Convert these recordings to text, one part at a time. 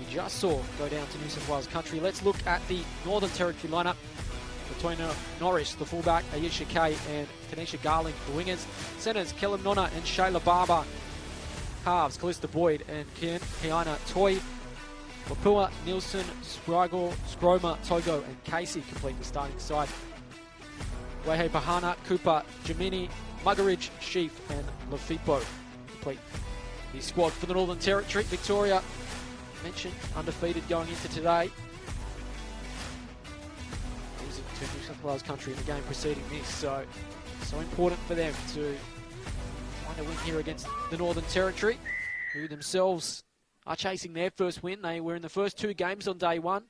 just saw go down to New South Wales country. Let's look at the Northern Territory lineup. Latoya Norris, the fullback, Ayesha Kay and Tanisha Garling, the wingers. Centres, Kellum Nonna and Shayla Barber. Halves, Callista Boyd and Kiana Toy. Lapua, Nielsen, Sprigel, Scroma, Togo and Casey complete the starting side. Wehe Pahana, Cooper, Jamini, Muggeridge, Sheaf and Lafipo complete the squad for the Northern Territory. Victoria, mentioned, undefeated going into today. Losing to New South Wales country in the game preceding this, so important for them to find a win here against the Northern Territory, who themselves are chasing their first win. They were in the first two games on day one,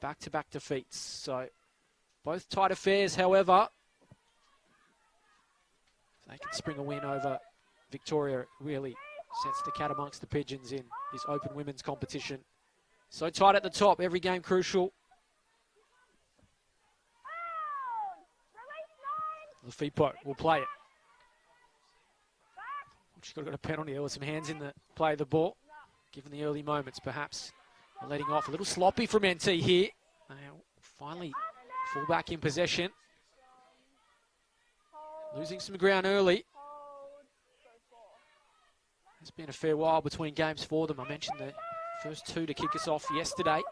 back-to-back defeats. So both tight affairs, however. If they can spring a win over Victoria, it really sets the cat amongst the pigeons in this open women's competition. So tight at the top, every game crucial. Lafipo will play it. She's got a penalty. There were some hands in the play of the ball, given the early moments, perhaps. Letting off a little sloppy from NT here. Finally, fullback in possession. Losing some ground early. It's been a fair while between games for them. I mentioned the first two to kick us off yesterday.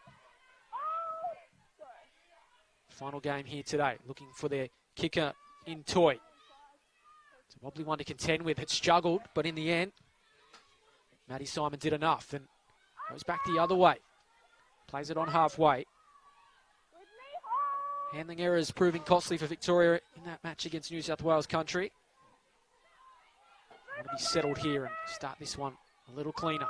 Final game here today. Looking for their kicker in Toy. It's a wobbly one to contend with. It struggled, but in the end, Maddie Simon did enough and goes back the other way. Plays it on halfway. Handling errors proving costly for Victoria in that match against New South Wales country. Want to be settled here and start this one a little cleaner.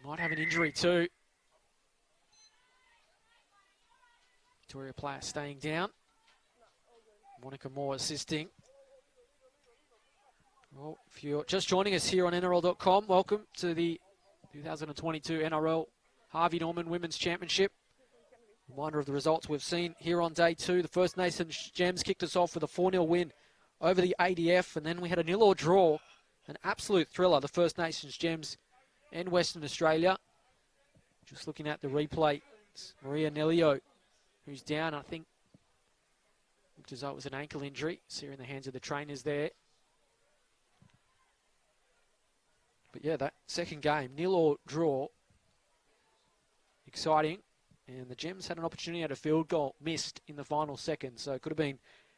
Might have an injury too. Victoria player staying down. Monica Moore assisting. Well, if you're just joining us here on NRL.com, welcome to the 2022 NRL Harvey Norman Women's Championship. Reminder of the results we've seen here on day two. The First Nations Gems kicked us off with a 4-0 win over the ADF, and then we had a 0-0 draw, an absolute thriller, the First Nations Gems and Western Australia. Just looking at the replay, it's Maria Nelio, who's down. I think looked as though it was an ankle injury. See her in the hands of the trainers there. But yeah, that second game, 0-0 draw, exciting. And the Gems had an opportunity at a field goal, missed in the final second. So it could have been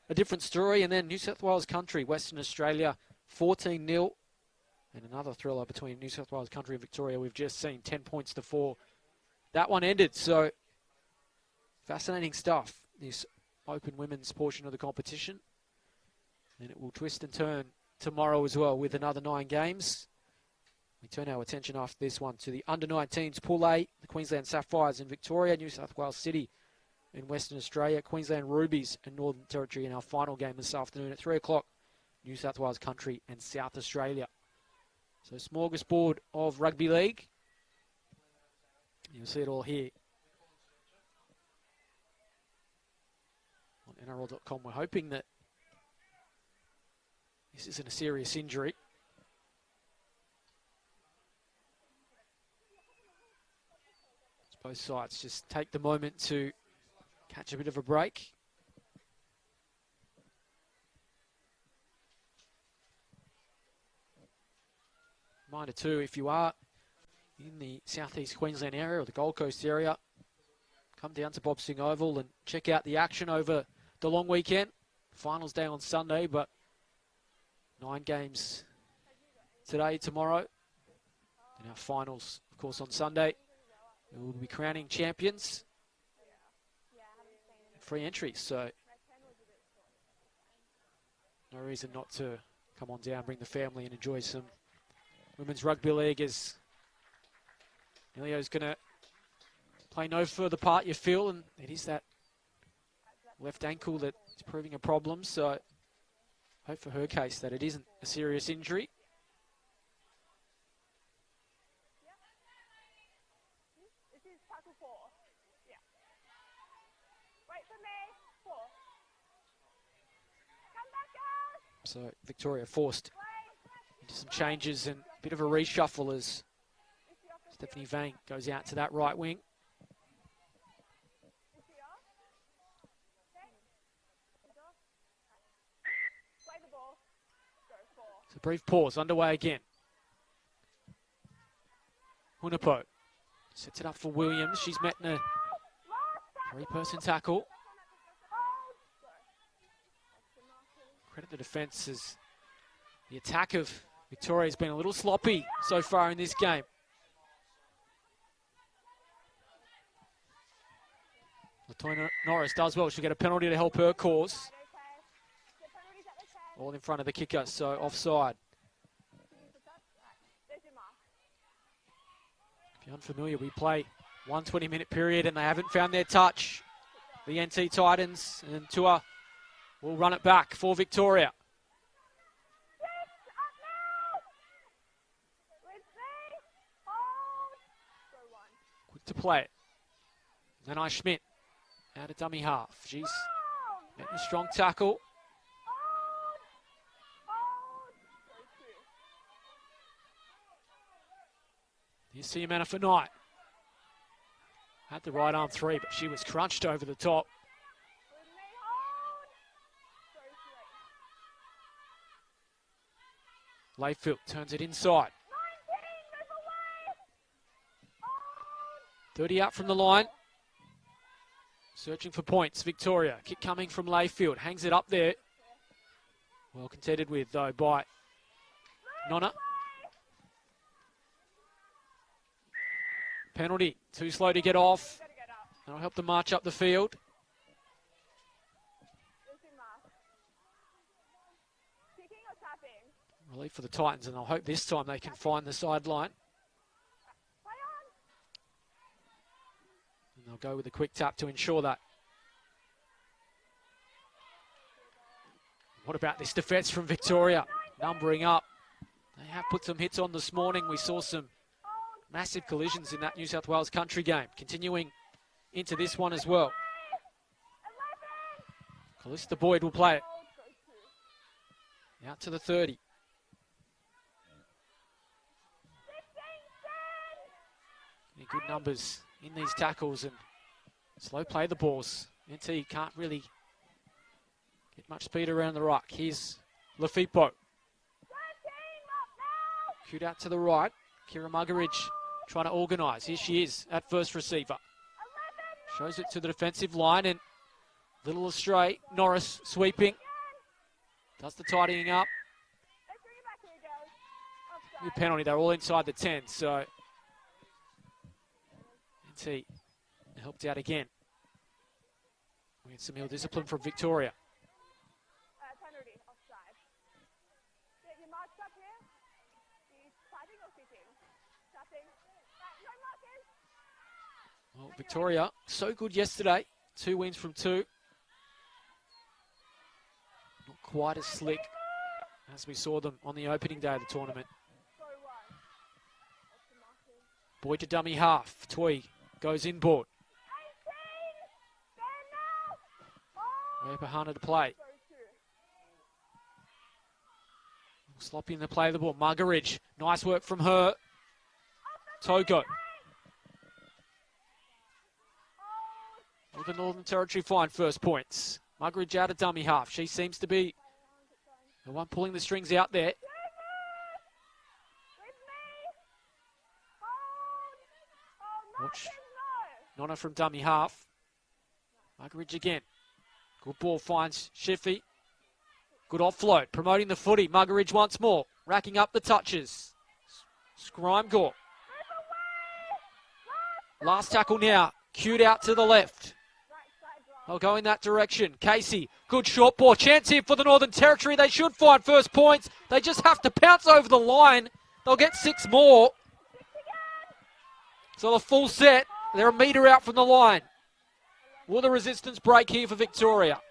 a different story. And then New South Wales country, Western Australia, 14-0. And another thriller between New South Wales country and Victoria. We've just seen 10 points to 4. That one ended. So fascinating stuff, this open women's portion of the competition. And it will twist and turn tomorrow as well with another 9 games. We turn our attention after this one to the under-19s Pool A, the Queensland Sapphires in Victoria, New South Wales City in Western Australia, Queensland Rubies and Northern Territory in our final game this afternoon at 3 o'clock, New South Wales Country and South Australia. So smorgasbord of rugby league. You'll see it all here on NRL.com. We're hoping that this isn't a serious injury. Both sides just take the moment to catch a bit of a break. Reminder too, if you are in the southeast Queensland area or the Gold Coast area, come down to Boxing Oval and check out the action over the long weekend. Finals day on Sunday, but 9 games today, tomorrow, and our finals, of course, on Sunday. We will be crowning champions. Free entry, so no reason not to come on down, bring the family and enjoy some women's rugby league, as Nelio's going to play no further part, you feel, and it is that left ankle that is proving a problem, so hope for her case that it isn't a serious injury. So Victoria forced into some changes and a bit of a reshuffle as Stephanie Vang goes out to that right wing. It's a brief pause, underway again. Hunapo sets it up for Williams. She's met in a three-person tackle. Credit the defence as the attack of Victoria has been a little sloppy so far in this game. Latoya Norris does well. She'll get a penalty to help her cause. All in front of the kicker, so offside. If you're unfamiliar, we play 120-minute period and they haven't found their touch. The NT Titans, and Tua will run it back for Victoria. Quick to play it. Nanai Schmidt out of dummy half. She's making a strong tackle. You see Amanda for Knight. Had the right arm three, but she was crunched over the top. Layfield turns it inside. 30 out from the line. Searching for points, Victoria. Kick coming from Layfield. Hangs it up there. Well contended with, though, by Nonna. Penalty. Too slow to get off. That'll help them march up the field. Relief for the Titans, and I'll hope this time they can find the sideline. And they'll go with a quick tap to ensure that. What about this defence from Victoria? Numbering up. They have put some hits on this morning. We saw some massive collisions in that New South Wales country game. Continuing into this one as well. Callista Boyd will play it. Out to the 30. Any good numbers in these tackles and slow play the balls. NT can't really get much speed around the ruck. Here's Lafipo. Cute out to the right. Kira Muggeridge trying to organise. Here she is at first receiver. Shows it to the defensive line and little astray. Norris sweeping. Does the tidying up. New penalty. They're all inside the 10. So NT helped out again. We had some ill discipline from Victoria. Well, Victoria, so good yesterday. 2 wins from 2. Not quite as slick as we saw them on the opening day of the tournament. Boyd to dummy half. Toy goes inboard. Repahana to play. Sloppy in the play of the ball. Muggeridge. Nice work from her. Togo. The Northern Territory find first points. Muggeridge out of dummy half. She seems to be the one pulling the strings out there. Watch Nonna from dummy half. Muggeridge again. Good ball finds Shiffy. Good offload. Promoting the footy. Muggeridge once more. Racking up the touches. Scrime-Gore. Last tackle now. Cued out to the left. They'll go in that direction. Casey, good short ball. Chance here for the Northern Territory. They should find first points. They just have to pounce over the line. They'll get 6 more. So the full set. They're a metre out from the line. Will the resistance break here for Victoria?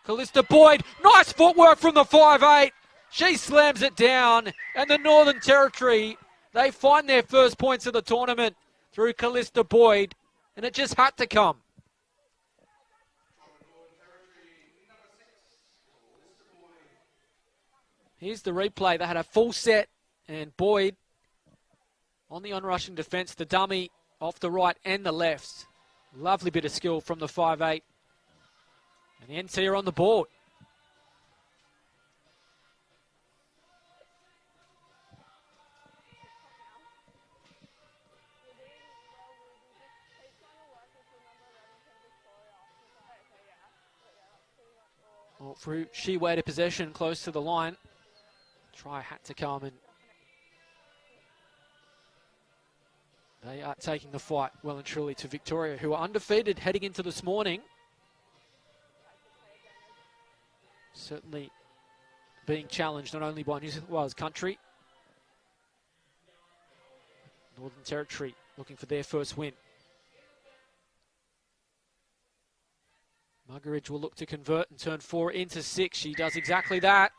Callista Boyd. Nice footwork from the 5'8". She slams it down. And the Northern Territory, they find their first points of the tournament through Callista Boyd. And it just had to come. Here's the replay. They had a full set, and Boyd on the onrushing defence, the dummy off the right and the left. Lovely bit of skill from the 5'8". And the NT are on the board. Well, through sheer weight of possession close to the line. Try had to come, and they are taking the fight well and truly to Victoria, who are undefeated heading into this morning. Certainly being challenged not only by New South Wales country, Northern Territory looking for their first win. Muggeridge will look to convert and turn 4 into 6. She does exactly that.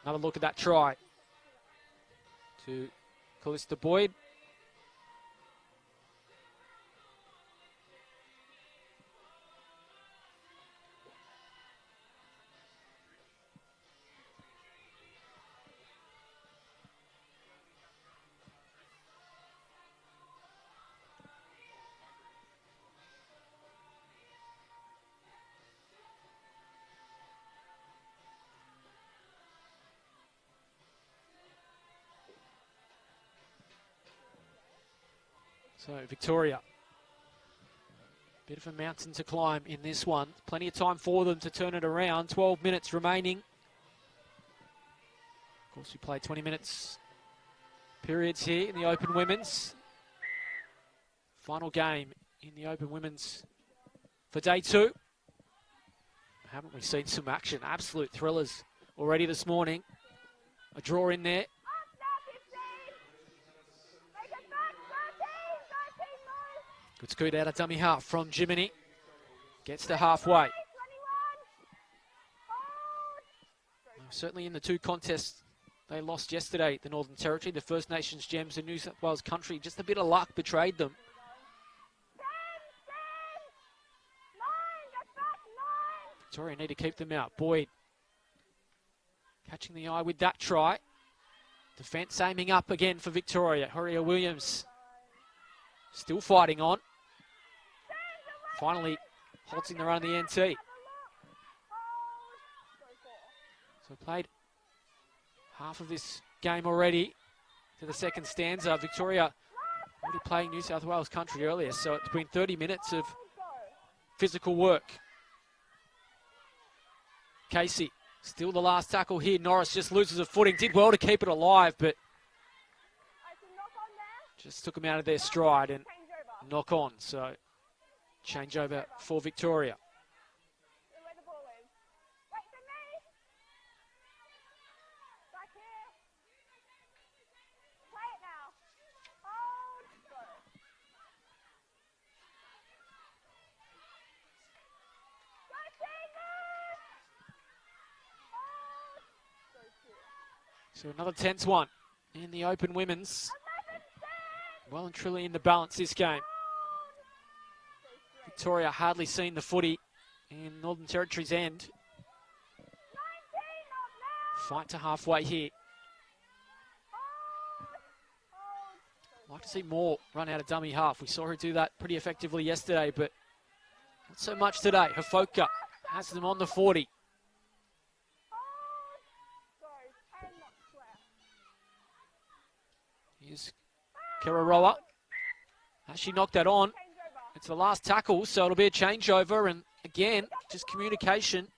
Another look at that try to Callista Boyd. So Victoria, bit of a mountain to climb in this one. Plenty of time for them to turn it around. 12 minutes remaining. Of course, we played 20 minutes periods here in the Open Women's. Final game in the Open Women's for day 2. Haven't we seen some action? Absolute thrillers already this morning. A draw in there. Good scoot out of dummy half from Jiminy. Gets to halfway. Certainly in the 2 contests they lost yesterday, the Northern Territory, the First Nations Gems and New South Wales country, just a bit of luck betrayed them. Victoria need to keep them out. Boyd catching the eye with that try. Defence aiming up again for Victoria. Horia Williams still fighting on. Finally halting the run of the NT. So played half of this game already to the second stanza. Victoria already playing New South Wales country earlier, so it's been 30 minutes of physical work. Casey, still the last tackle here. Norris just loses a footing. Did well to keep it alive, but just took him out of their stride and knock on. So change over for Victoria. So another tense one in the Open Women's. Well and truly in the balance this game. Victoria hardly seen the footy in Northern Territory's end. Fight to halfway here. I'd like to see more run out of dummy half. We saw her do that pretty effectively yesterday, but not so much today. Hafoka has them on the 40. Here's Kararoa. Has she knocked that on? It's the last tackle, so it'll be a changeover. And again, just communication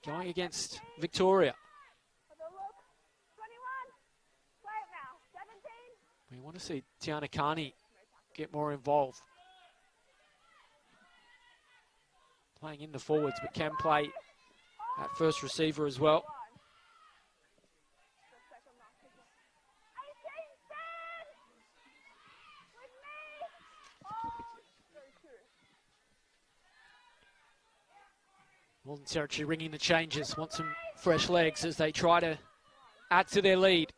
going against Victoria. We want to see Tiana Carney get more involved. Playing in the forwards, but can play at first receiver as well. Northern Territory ringing the changes, want some fresh legs as they try to add to their lead.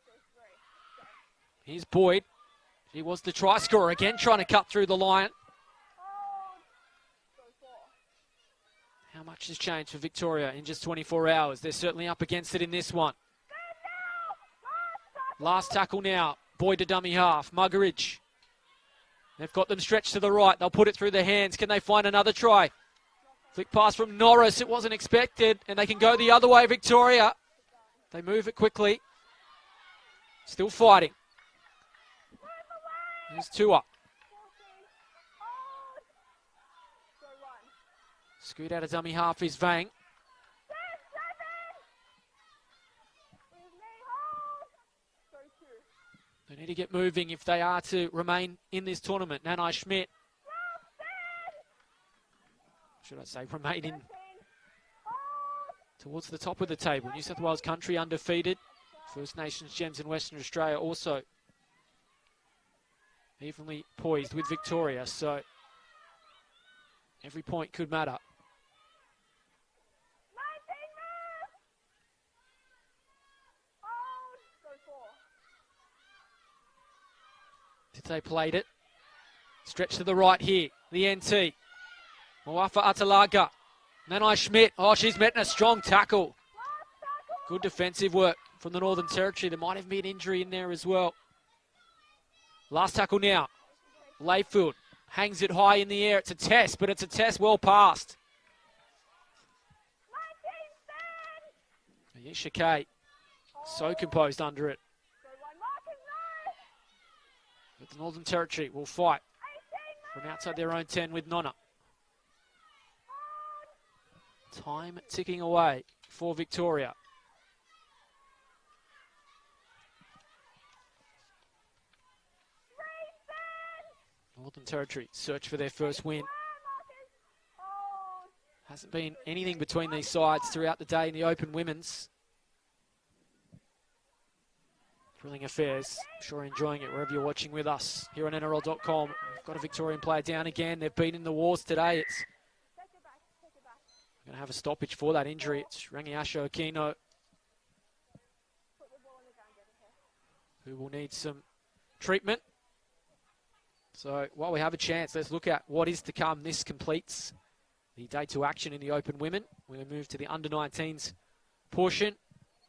Here's Boyd. He was the try scorer again, trying to cut through the line. How much has changed for Victoria in just 24 hours? They're certainly up against it in this one. Last tackle now. Boyd to dummy half. Muggeridge. They've got them stretched to the right. They'll put it through their hands. Can they find another try? Flick pass from Norris. It wasn't expected. And they can go the other way, Victoria. They move it quickly. Still fighting. There's two up. Scoot out of dummy half is Vang. They need to get moving if they are to remain in this tournament. Nanai Schmidt. Should I say remain in towards the top of the table. New South Wales country undefeated. First Nations Gems in Western Australia also evenly poised with Victoria. So every point could matter. They played it. Stretch to the right here. The NT. Moafa Atalaga. Nanai Schmidt. Oh, she's met in a strong tackle. Good defensive work from the Northern Territory. There might even be an injury in there as well. Last tackle now. Layfield hangs it high in the air. It's a test, but it's a test well passed. Ayesha Kay. So composed under it. But the Northern Territory will fight from outside their own 10 with Nonna. Time ticking away for Victoria. Northern Territory search for their first win. Hasn't been anything between these sides throughout the day in the Open Women's. Thrilling affairs. I'm sure enjoying it wherever you're watching with us here on NRL.com. We've got a Victorian player down again. They've been in the wars today. It's going to have a stoppage for that injury. It's Rangiasha Okino, who will need some treatment. So while we have a chance, let's look at what is to come. This completes the day to action in the Open Women. We're going to move to the under-19s portion.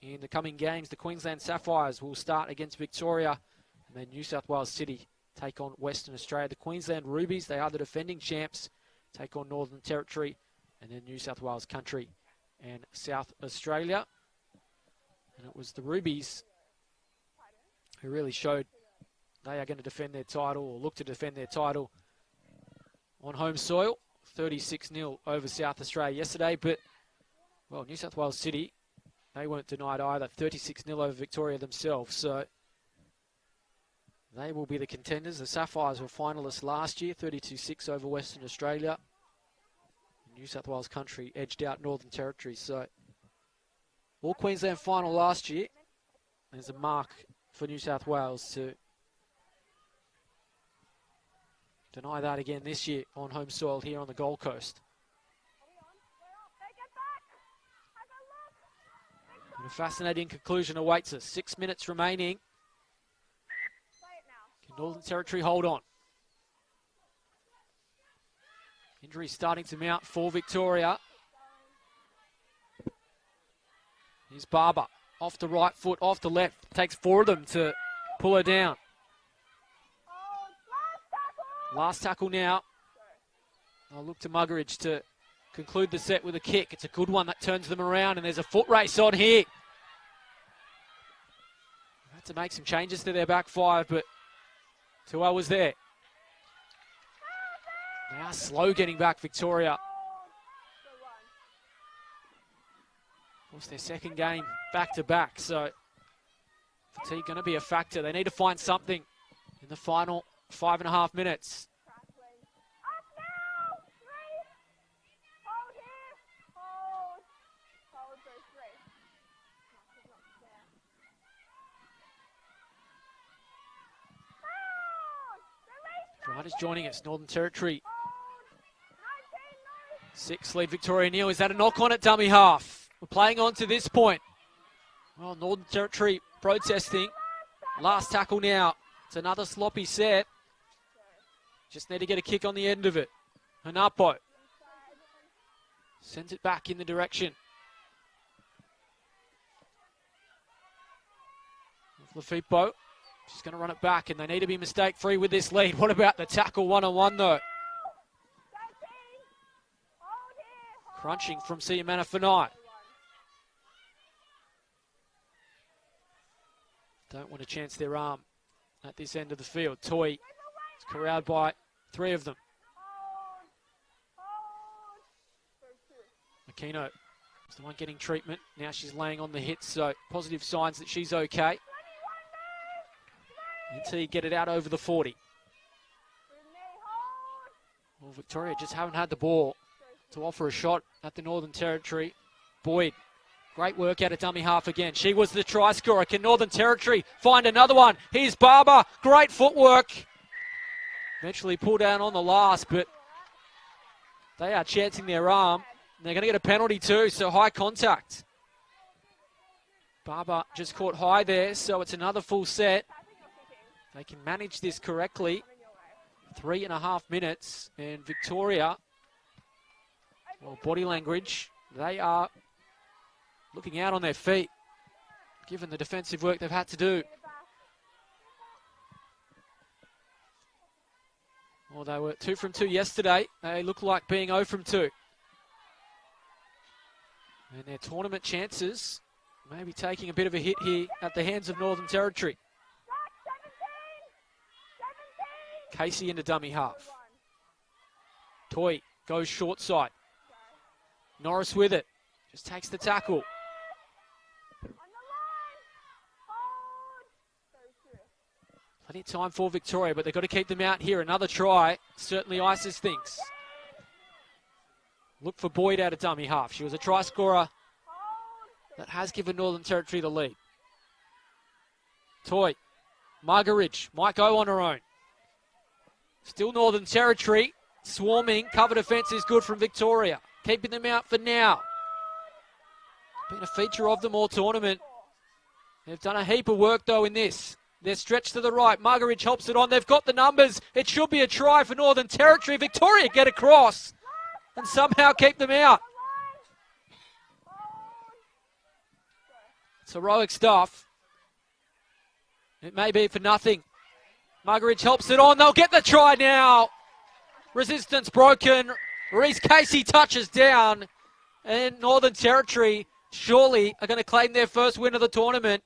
In the coming games, the Queensland Sapphires will start against Victoria, and then New South Wales City take on Western Australia. The Queensland Rubies, they are the defending champs, take on Northern Territory, and then New South Wales Country and South Australia. And it was the Rubies who really showed they are going to defend their title, or look to defend their title on home soil. 36-0 over South Australia yesterday, but, well, New South Wales City, they weren't denied either. 36-0 over Victoria themselves. So they will be the contenders. The Sapphires were finalists last year, 32-6 over Western Australia. New South Wales Country edged out Northern Territory. So all Queensland final last year. There's a mark for New South Wales to deny that again this year on home soil here on the Gold Coast. And a fascinating conclusion awaits us. 6 minutes remaining. Can Northern Territory hold on? Injury starting to mount for Victoria. Here's Barber. Off the right foot, off the left. Takes four of them to pull her down. Last tackle now. I'll look to Muggeridge to conclude the set with a kick. It's a good one that turns them around, and there's a foot race on here. Had to make some changes to their back five, but Tua was there. They are slow getting back, Victoria. Of course, their second game back-to-back, so fatigue going to be a factor. They need to find something in the final 5.5 minutes. Riders joining us, Northern Territory. 6 lead Victoria Neal. Is that a knock on at dummy half? We're playing on to this point. Well, Northern Territory protesting. Last tackle now. It's another sloppy set. Just need to get a kick on the end of it. Hanapo. Sends it back in the direction of Lafitpo. She's going to run it back, and they need to be mistake-free with this lead. What about the tackle one-on-one, though? Crunching from Siamana Fanai. Don't want to chance their arm at this end of the field. Toy is corralled by three of them. Aquino is the one getting treatment. Now she's laying on the hits, so positive signs that she's okay. NT get it out over the 40. Well, Victoria just haven't had the ball to offer a shot at the Northern Territory. Boyd, great work out of dummy half again. She was the try scorer. Can Northern Territory find another one? Here's Barber, great footwork. Eventually pulled down on the last, but they are chancing their arm. They're going to get a penalty too, so high contact. Barber just caught high there, so it's another full set. They can manage this correctly. 3.5 minutes, and Victoria, well, body language, they are looking out on their feet, given the defensive work they've had to do. Well, they were 2 from 2 yesterday. They look like being 0 from 2. And their tournament chances maybe taking a bit of a hit here at the hands of Northern Territory. Casey into dummy half. Toy goes short side. Norris with it. Just takes the tackle. Plenty of time for Victoria, but they've got to keep them out here. Another try certainly ices things. Look for Boyd out of dummy half. She was a try scorer that has given Northern Territory the lead. Toy. Margaridge might go on her own. Still Northern Territory swarming. Cover defence is good from Victoria. Keeping them out for now. Been a feature of them all tournament. They've done a heap of work though in this. They're stretched to the right. Margaridge helps it on. They've got the numbers. It should be a try for Northern Territory. Victoria get across and somehow keep them out. It's heroic stuff. It may be for nothing. Margaridge helps it on. They'll get the try now. Resistance broken. Reese Casey touches down. And Northern Territory surely are going to claim their first win of the tournament.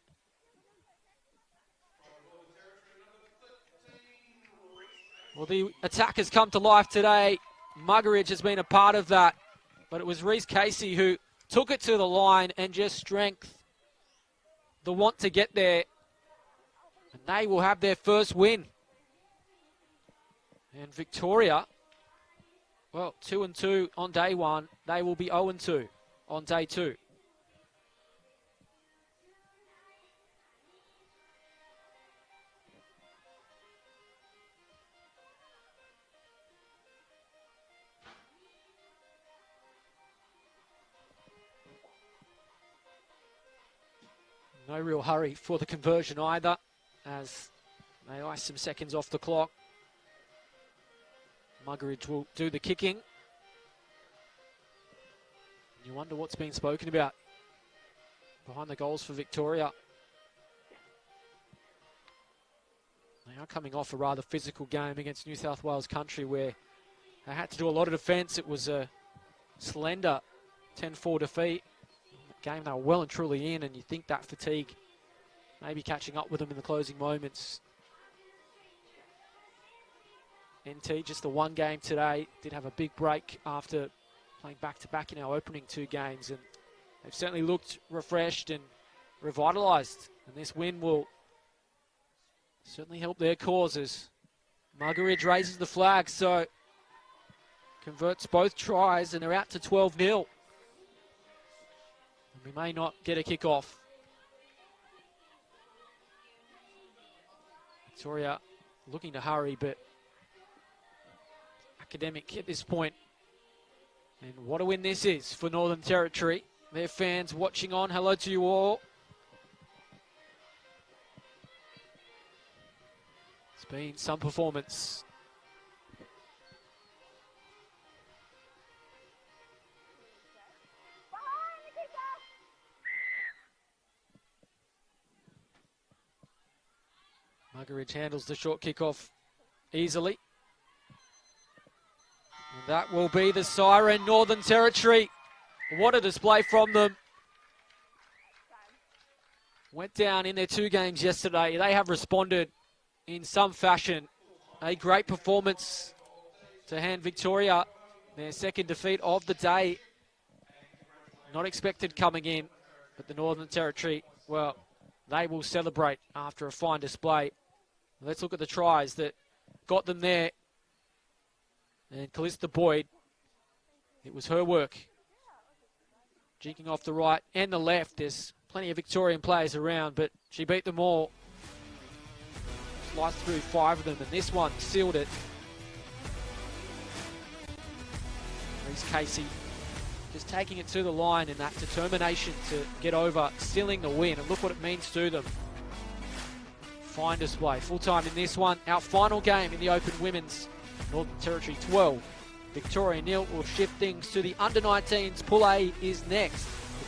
Well, the attack has come to life today. Margaridge has been a part of that. But it was Reese Casey who took it to the line and just strength. The want to get there. And they will have their first win. And Victoria, well, 2-2 on day one. They will be 0-2 on day two. No real hurry for the conversion either, as they ice some seconds off the clock. Muggeridge will do the kicking. You wonder what's being spoken about behind the goals for Victoria. They are coming off a rather physical game against New South Wales Country where they had to do a lot of defence. It was a slender 10-4 defeat. Game they were well and truly in, and you think that fatigue maybe catching up with them in the closing moments. NT, just the one game today, did have a big break after playing back-to-back in our opening two games, and they've certainly looked refreshed and revitalised, and this win will certainly help their causes. Margaridge raises the flag, so converts both tries, and they're out to 12-0. We may not get a kick-off. Victoria looking to hurry, but academic at this point. And what a win this is for Northern Territory. Their fans watching on, hello to you all. It's been some performance. Muggeridge handles the short kickoff easily. And that will be the siren. Northern Territory. What a display from them. Went down in their 2 games yesterday. They have responded in some fashion. A great performance to hand Victoria their second defeat of the day. Not expected coming in, but the Northern Territory, well, they will celebrate after a fine display. Let's look at the tries that got them there. And Callista Boyd, it was her work. Jinking off the right and the left. There's plenty of Victorian players around, but she beat them all. Sliced through 5 of them, and this one sealed it. Reese Casey just taking it to the line in that determination to get over, sealing the win, and look what it means to them. Fine display, full time in this one. Our final game in the Open Women's, Northern Territory 12, Victoria 0. We'll shift things to the under-19s. Pool A is next.